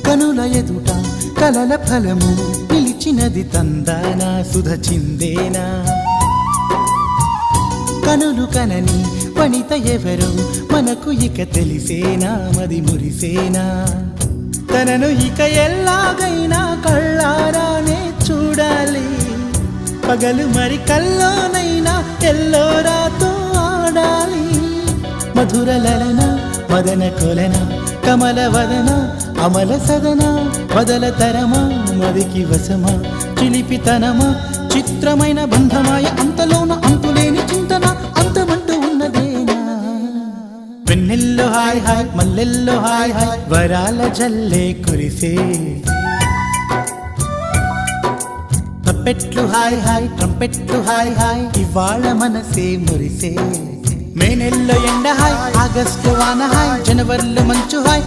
కనుల ఎదుట కలల ఫలము పిలిచినది తందానా సుధ చిందేనా కనులు కనని వనిత ఎవరు మనకు ఇక తెలిసేనా మది మురిసేనా తనను ఇక ఎల్లాగైనా కళ్ళారానే చూడాలి పగలు మరి కల్లోనైనా ఎల్లోరాతో ఆడాలి మధుర లలన మదన కొలన కమల వదన అమల సదన వదల తరమా మదికి వశమా చిలిపితనమా చిత్రమైన బంధమాయ అంతలోన అంతులేని చింతన అంతమంటూ ఉన్నదేనా వెన్నెల్లో హాయ్ హాయ్ మల్లెల్లో హాయ్ హాయ్ వరాల జల్లే కురిసే తప్పెట్లు హాయ్ హాయ్ ట్రంపెట్లు హాయ్ హాయ్ ఇవాళ మనసే మురిసే మే నెల్లో ఎండ హాయ్ ఆగస్టు వాన హాయ్ జనవరిలో మంచు హాయ్